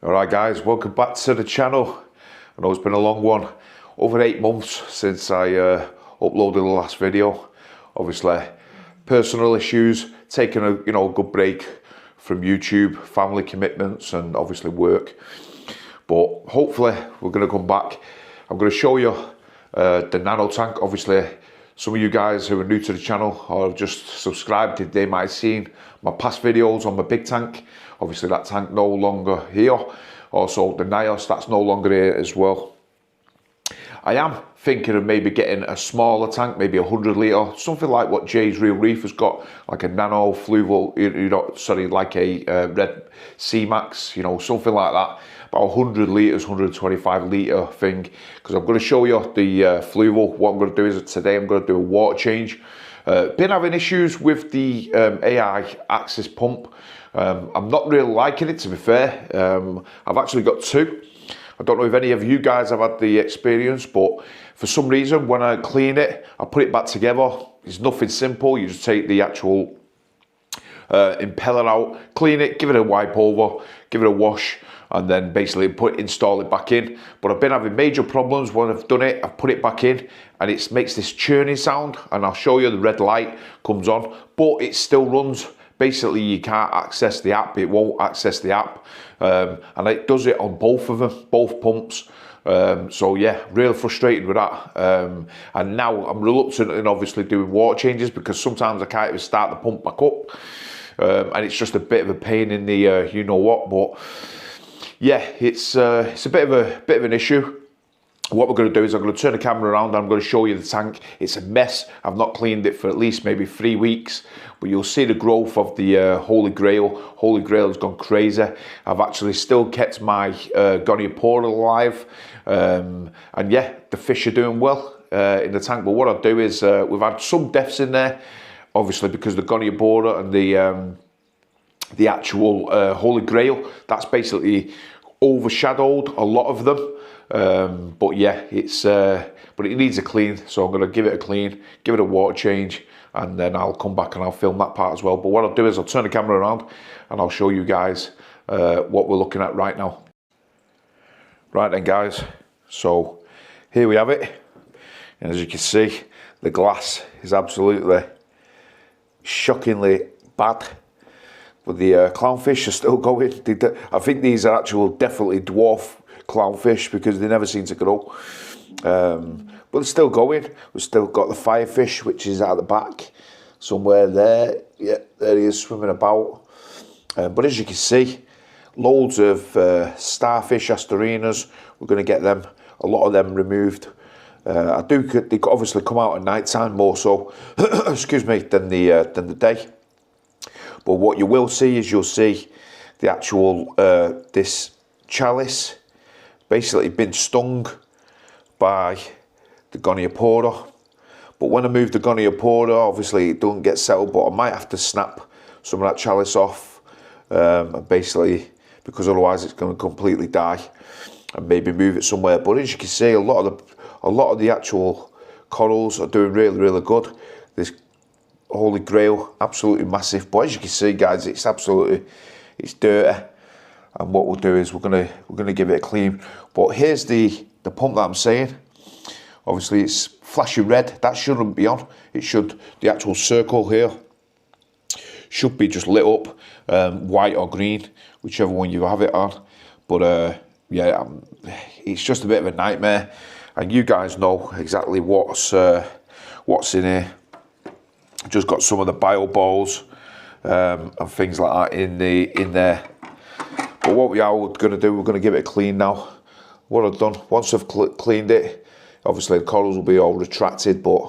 Alright guys, welcome back to the channel. I know it's been a long one, over 8 months since I uploaded the last video. Obviously, personal issues, taking a good break from YouTube, family commitments and obviously work. But hopefully we're going to come back. I'm going to show you the Nano tank. Obviously, some of you guys who are new to the channel or just subscribed, they might have seen my past videos on my big tank. Obviously that tank no longer here. Also the Nano, that's no longer here as well. I am thinking of maybe getting a smaller tank, maybe 100 litre, something like what Jay's Real Reef has got, like a Nano Fluval, like a Red C-Max, something like that. About 100 litres, 125 litre thing, because I'm going to show you the Fluval. What I'm going to do is today I'm going to do a water change. Been having issues with the AI axis pump. I'm not really liking it, to be fair. I've actually got two. I don't know if any of you guys have had the experience, but for some reason when I clean it, I put it back together. It's nothing simple. You just take the actual impeller out, clean it, give it a wipe over, give it a wash, and then basically install it back in. But I've been having major problems when I've done it. I've put it back in and it makes this churning sound, and I'll show you the red light comes on, but it still runs. Basically you can't access the app, it won't access the app, and it does it on both of them, both pumps. So yeah, really frustrated with that, and now I'm reluctant in obviously doing water changes because sometimes I can't even start the pump back up, and it's just a bit of a pain in the you know what. But yeah, it's a bit of an issue. What we're going to do is I'm going to turn the camera around and I'm going to show you the tank. It's a mess. I've not cleaned it for at least maybe 3 weeks, but you'll see the growth of the Holy Grail. Holy Grail has gone crazy. I've actually still kept my Goniopora alive, and yeah, the fish are doing well in the tank. But what I'll do is we've had some deaths in there, obviously because the Goniopora and the actual Holy Grail, that's basically overshadowed a lot of them. But yeah, but it needs a clean, so I'm going to give it a clean, give it a water change, and then I'll come back and I'll film that part as well. But what I'll do is I'll turn the camera around and I'll show you guys what we're looking at right now. Right then guys, so here we have it, and as you can see, the glass is absolutely shockingly bad. But the clownfish are still going. I think these are definitely dwarf clownfish because they never seem to grow, but they're still going. We've still got the firefish, which is at the back somewhere there. Yeah, there he is swimming about. But as you can see, loads of starfish, asterinas. We're going to get them, a lot of them removed. They obviously come out at night time more so excuse me, than the day. But what you will see is you'll see the actual this chalice basically been stung by the Goniopora. But when I move the Goniopora, obviously it doesn't get settled, but I might have to snap some of that chalice off, basically, because otherwise it's going to completely die, and maybe move it somewhere. But as you can see, a lot of the actual corals are doing really, really good. This Holy Grail, absolutely massive. But as you can see, guys, it's dirty. And what we'll do is we're gonna give it a clean. But here's the pump that I'm saying. Obviously it's flashing red. That shouldn't be on. It should, the actual circle here should be just lit up, white or green, whichever one you have it on. But yeah, it's just a bit of a nightmare. And you guys know exactly what's in here. Just got some of the bio balls and things like that in there. But what we are going to do, we're going to give it a clean now. What I've done, once I've cleaned it, obviously the corals will be all retracted, but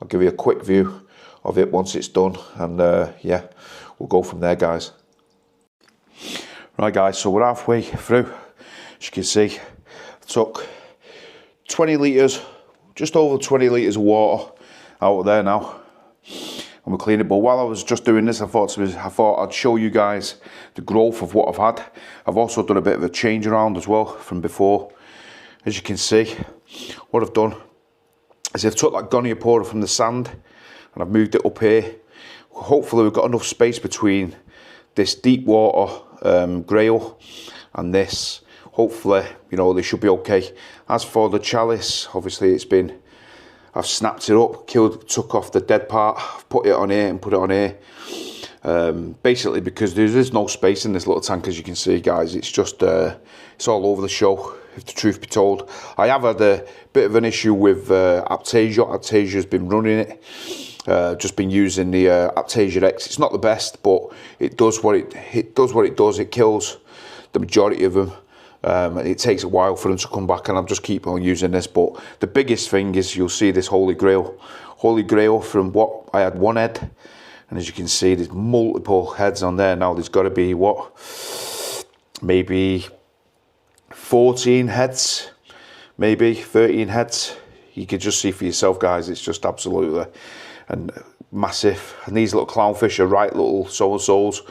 I'll give you a quick view of it once it's done, and yeah, we'll go from there, guys. Right guys, so we're halfway through. As you can see, I took 20 litres, just over 20 litres of water out of there now. And we'll clean it. But while I was just doing this, I thought I'd show you guys the growth of what I've had. I've also done a bit of a change around as well from before. As you can see, what I've done is I've took that Goniopora from the sand and I've moved it up here. Hopefully we've got enough space between this deep water grail and this. Hopefully, you know, they should be okay. As for the chalice, obviously I've snapped it up, took off the dead part, I've put it on here and put it on here. Basically because there's no space in this little tank, as you can see, guys. It's just it's all over the show, if the truth be told. I have had a bit of an issue with Aptasia. Aptasia's been running it. Just been using the Aptasia X. It's not the best, but it does what it does. It kills the majority of them. And it takes a while for them to come back, and I'm just keep on using this. But the biggest thing is, you'll see this Holy Grail from what I had one head, and as you can see, there's multiple heads on there now. There's got to be what, maybe 14 heads, maybe 13 heads. You could just see for yourself, guys. It's just absolutely and massive. And these little clownfish are right little so-and-sos.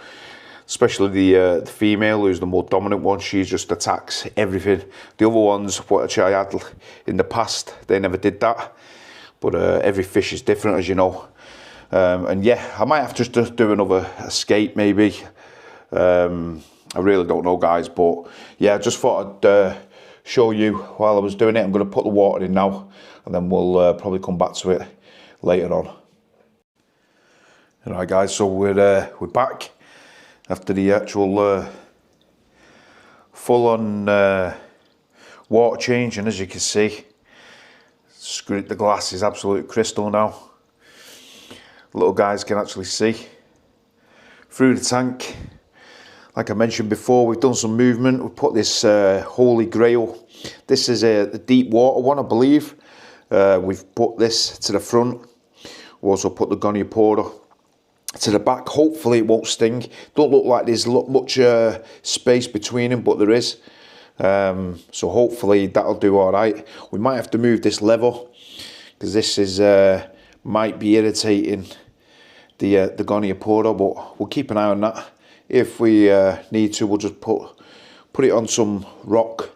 Especially the female, who's the more dominant one. She just attacks everything. The other ones, which I had in the past, they never did that. But every fish is different, as you know. And yeah, I might have to just do another escape, maybe. I really don't know, guys. But yeah, I just thought I'd show you while I was doing it. I'm going to put the water in now, and then we'll probably come back to it later on. Alright, guys, so we're back after the actual full-on water change, and as you can see, the glass is absolute crystal now. Little guys can actually see through the tank. Like I mentioned before, we've done some movement. We've put this Holy Grail. This is the deep water one, I believe. We've put this to the front. We also put the Goniopora to the back. Hopefully it won't sting. Don't look like there's much space between them, but there is. So hopefully that'll do all right. We might have to move this level, because this is might be irritating the Goniopora, but we'll keep an eye on that. If we need to, we'll just put it on some rock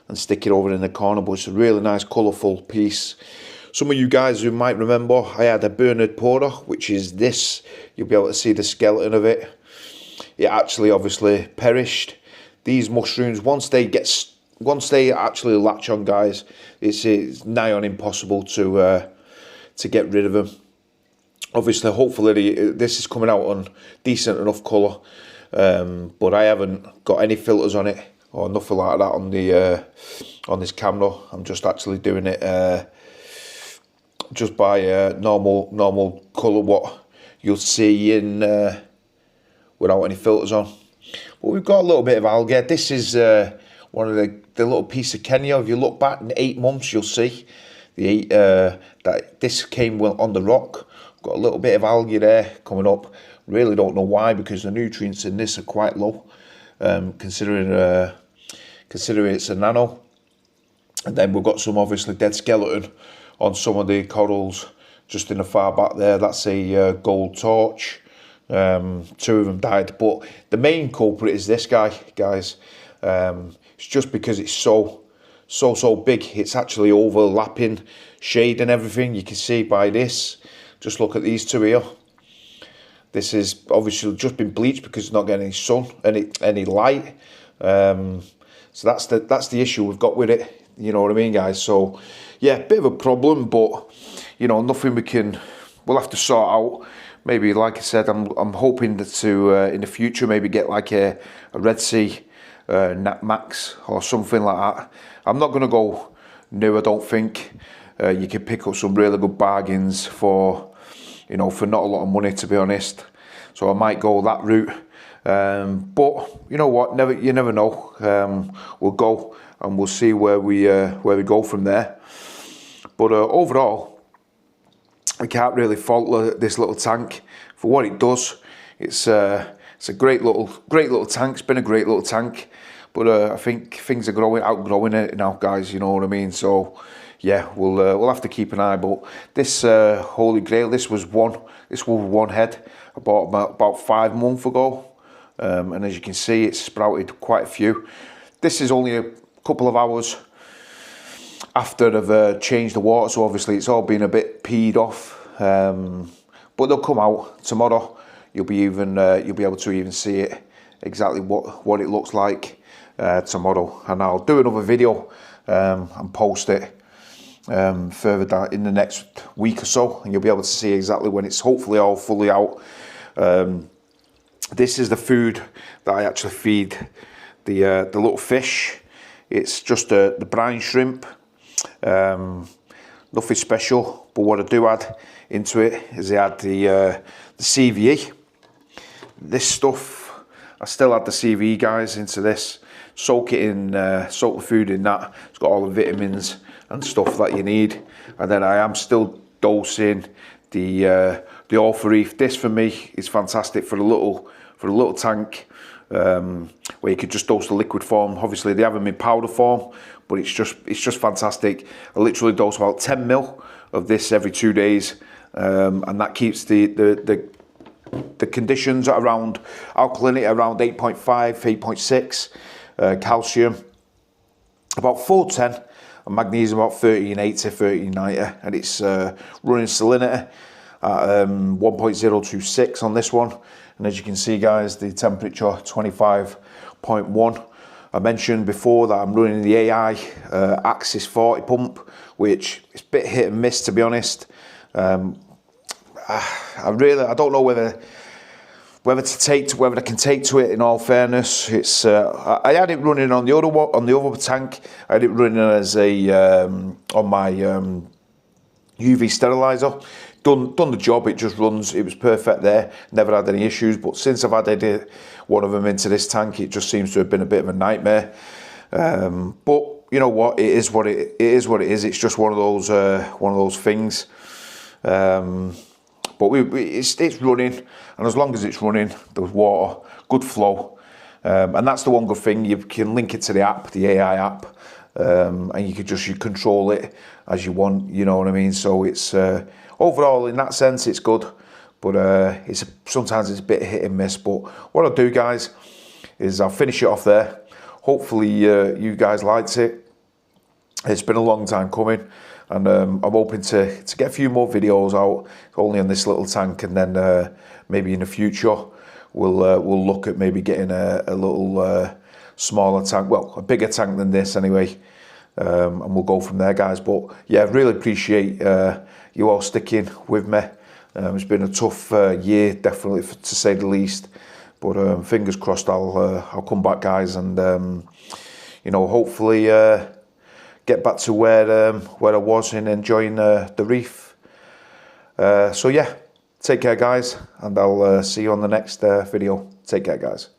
and stick it over in the corner. But it's a really nice colourful piece. Some of you guys who might remember, I had a Bernard Porter, which is this. You'll be able to see the skeleton of it. It actually obviously perished. These mushrooms, once they actually latch on, guys, it's nigh on impossible to get rid of them. Obviously, hopefully this is coming out on decent enough colour, but I haven't got any filters on it or nothing like that on this camera. I'm just actually doing it just by normal colour, what you'll see in without any filters on. But we've got a little bit of algae. This is one of the little piece of Kenya. If you look back in 8 months, you'll see that this came on the rock. Got a little bit of algae there coming up. Really don't know why, because the nutrients in this are quite low, considering it's a nano. And then we've got some obviously dead skeleton on some of the corals just in the far back there. That's a gold torch. 2 of them died, but the main culprit is this guy, guys. It's just because it's so big. It's actually overlapping shade and everything. You can see by this. Just look at these 2 here. This is obviously just been bleached because it's not getting any sun, any light. So that's the issue we've got with it. You know what I mean, guys? So yeah, bit of a problem, but you know, nothing we'll have to sort out. Maybe, like I said, I'm hoping to in the future maybe get like a Red Sea Nat Max or something like that. I'm not going to go new, I don't think. You can pick up some really good bargains for, you know, for not a lot of money, to be honest. So I might go that route. But you know what? You never know. We'll go and we'll see where we go from there. But overall, I can't really fault this little tank for what it does. It's a great little tank. It's been a great little tank. But I think things are outgrowing it now, guys. You know what I mean? So yeah, we'll have to keep an eye. But this Holy Grail, this was one head I bought about 5 months ago, and as you can see, it's sprouted quite a few. This is only a couple of hours after I've changed the water, so obviously it's all been a bit peed off. But they'll come out tomorrow. You'll be able to even see it exactly what it looks like. tomorrow, and I'll do another video and post it further down in the next week or so, and you'll be able to see exactly when it's hopefully all fully out. This is the food that I actually feed the little fish. It's just the brine shrimp, nothing special, but what I do add into it is I add the CVE. This stuff, I still add the CVE, guys, into this. Soak it in, soak the food in that. It's got all the vitamins and stuff that you need. And then I am still dosing the Alpha Reef. This for me is fantastic for a little tank, where you could just dose the liquid form. Obviously they have them in powder form, but it's just fantastic. I literally dose about 10 mil of this every 2 days, and that keeps the conditions around alkalinity around 8.5, 8.6, calcium about 410, and magnesium about 1380, 1390, and it's running salinity at 1.026 on this one. And as you can see, guys, the temperature 25.1. I mentioned before that I'm running the AI Axis 40 pump, which is a bit hit and miss, to be honest. I don't know whether I can take to it. In all fairness, it's I had it running on the other tank. I had it running as a on my UV sterilizer. Done the job. It just runs. It was perfect there. Never had any issues. But since I've added one of them into this tank, it just seems to have been a bit of a nightmare. But you know what? It is what it is. What it is. It's just one of those things. But it's running, and as long as it's running, there's water, good flow, and that's the one good thing. You can link it to the app, the AI app, and you control it as you want. You know what I mean? So it's overall, in that sense, it's good, but sometimes it's a bit hit and miss. But what I'll do, guys, is I'll finish it off there. Hopefully, you guys liked it. It's been a long time coming. And I'm hoping to get a few more videos out, only on this little tank, and then maybe in the future we'll look at maybe getting a little smaller tank, well, a bigger tank than this anyway, and we'll go from there, guys. But yeah, really appreciate you all sticking with me. It's been a tough year, definitely, to say the least. But fingers crossed, I'll come back, guys, and you know, hopefully get back to where I was in enjoying the reef. So yeah, take care, guys, and I'll see you on the next video. Take care, guys.